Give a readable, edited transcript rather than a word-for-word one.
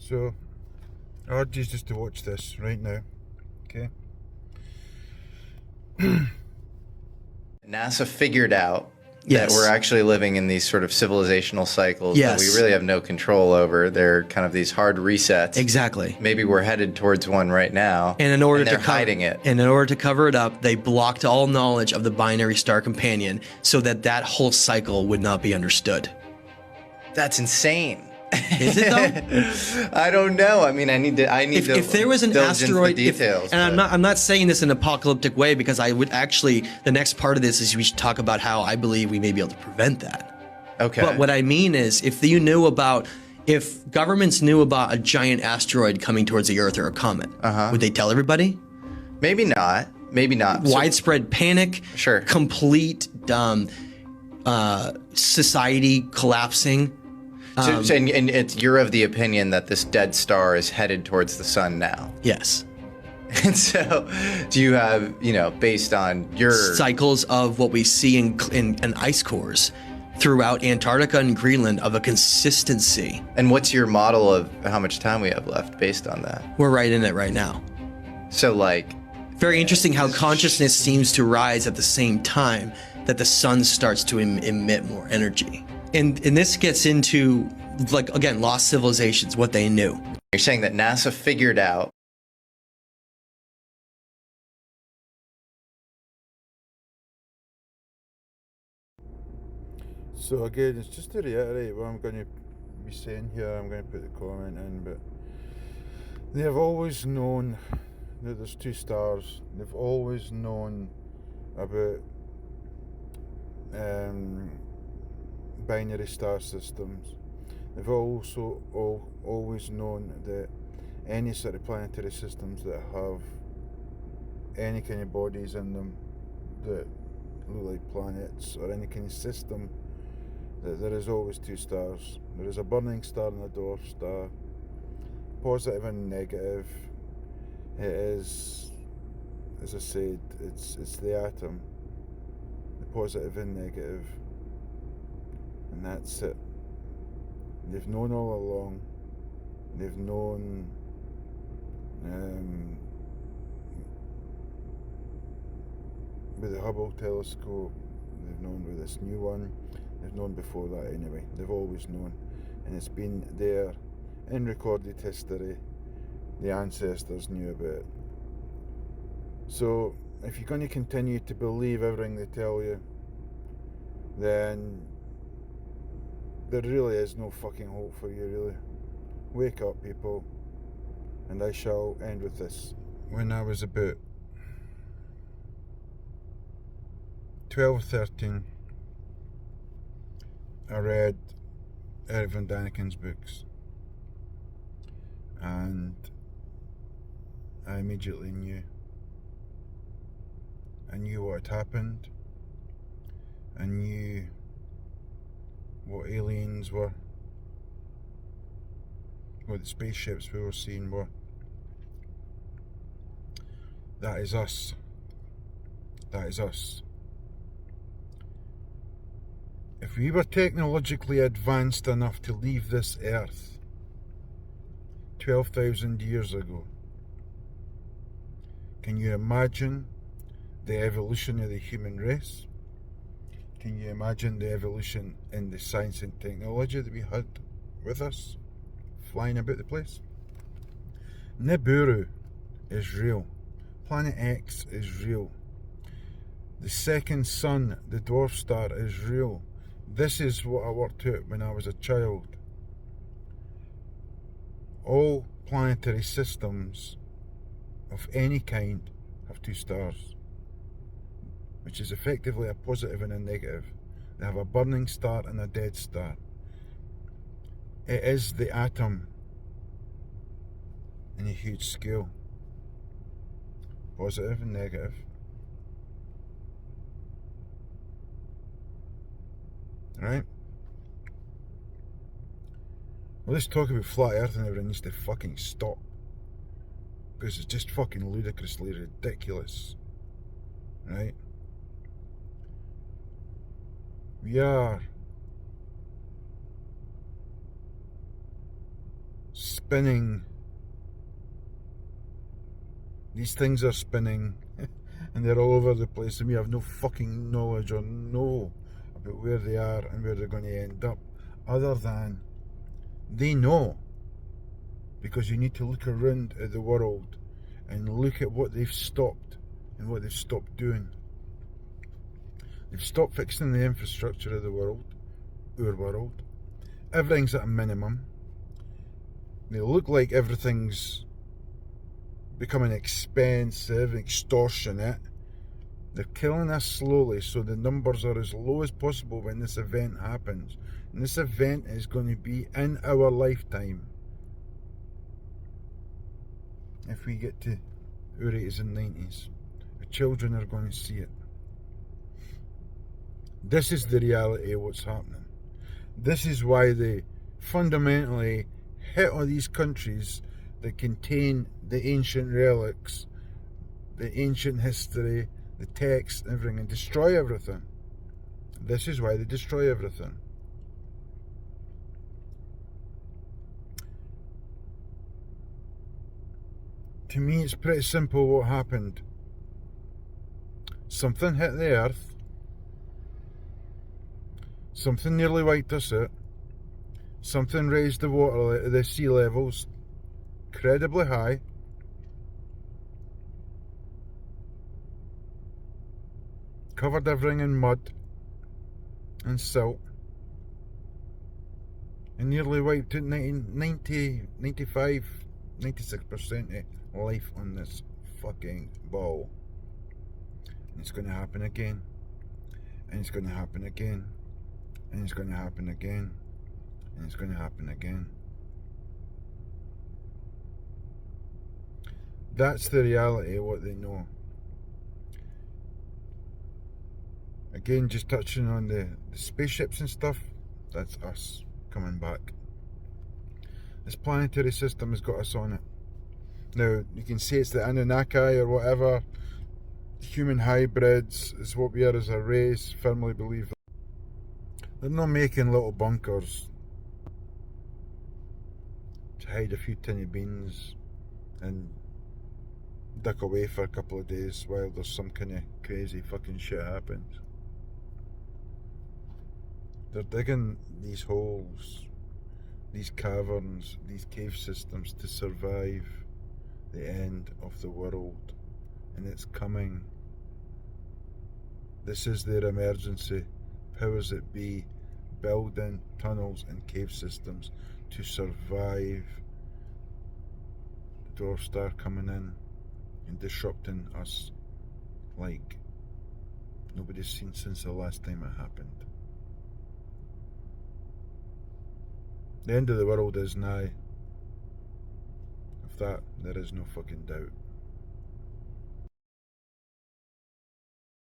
So, I urge you just to watch this right now, okay? NASA figured out Yes. that we're actually living in these sort of civilizational cycles that we Yes. really have no control over. They're kind of these hard resets. Exactly. Maybe we're headed towards one right now, And in order they're to hiding it. And in order to cover it up, they blocked all knowledge of the binary star companion so that that whole cycle would not be understood. That's insane. Is it though? I don't know. I mean, I need to. If there was an diligence asteroid, the details. and I'm not saying this in an apocalyptic way, because I would actually, the next part of this is we should talk about how I believe we may be able to prevent that. Okay. But what I mean is, if governments knew about a giant asteroid coming towards the Earth or a comet, would they tell everybody? Maybe not. Maybe not. Widespread panic. Sure. Complete society collapsing. And you're of the opinion that this dead star is headed towards the sun now. Yes. And so, do you have, based on your cycles of what we see in ice cores throughout Antarctica and Greenland of a consistency? And what's your model of how much time we have left based on that? We're right in it right now. So, very interesting how consciousness seems to rise at the same time that the sun starts to emit more energy. And this gets into, again, lost civilizations, what they knew. You're saying that NASA figured out So again, it's just to reiterate what I'm going to be saying here. I'm going to put the comment in, but they have always known that there's two stars. They've always known about binary star systems. They've also always known that any sort of planetary systems that have any kind of bodies in them that look like planets, or any kind of system, that there is always two stars. There is a burning star and a dwarf star, positive and negative. It is, as I said, it's the atom, the positive and negative, and that's it. They've known all along. They've known with the Hubble telescope. They've known with this new one. They've known before that anyway. They've always known, and it's been there in recorded history. The ancestors knew about it. So if you're going to continue to believe everything they tell you, then there really is no fucking hope for you, really. Wake up, people. And I shall end with this. When I was about 12, 13, I read Eric von Daniken's books, and I immediately knew. I knew what had happened. I knew what aliens were, what the spaceships we were seeing were. That is us. That is us. If we were technologically advanced enough to leave this earth 12,000 years ago, can you imagine the evolution of the human race? Can you imagine the evolution in the science and technology that we had with us, flying about the place? Niburu is real. Planet X is real. The second sun, the dwarf star, is real. This is what I worked out when I was a child. All planetary systems of any kind have two stars, which is effectively a positive and a negative. They have a burning star and a dead star. It is the atom in a huge scale. Positive and negative. Right? Well, this talk about flat earth and everything needs to fucking stop, because it's just fucking ludicrously ridiculous. Right? We are spinning. These things are spinning and they're all over the place, and we have no fucking knowledge or know about where they are and where they're going to end up, other than they know, because you need to look around at the world and look at what they've stopped and what they've stopped doing. They've stopped fixing the infrastructure of the world, our world. Everything's at a minimum. They look like everything's becoming expensive, extortionate. They're killing us slowly, so the numbers are as low as possible when this event happens. And this event is going to be in our lifetime. If we get to our 80s and 90s, our children are going to see it. This is the reality of what's happening. This is why they fundamentally hit all these countries that contain the ancient relics, the ancient history, the text, everything, and destroy everything. This is why they destroy everything. To me, it's pretty simple what happened. Something hit the earth. Something nearly wiped us out. Something raised the sea levels incredibly high. Covered everything in mud and silt. And nearly wiped out 95, 96% of life on this fucking ball. And it's going to happen again. And it's going to happen again. And it's going to happen again. And it's going to happen again. That's the reality of what they know. Again, just touching on the spaceships and stuff, that's us coming back. This planetary system has got us on it. Now, you can say it's the Anunnaki or whatever, human hybrids, is what we are as a race, firmly believe. They're not making little bunkers to hide a few tinny beans and duck away for a couple of days while there's some kind of crazy fucking shit happens. They're digging these holes, these caverns, these cave systems to survive the end of the world. And it's coming. This is their emergency. Powers that be, building tunnels and cave systems to survive the dwarf star coming in and disrupting us like nobody's seen since the last time it happened. The end of the world is nigh. Of that, there is no fucking doubt.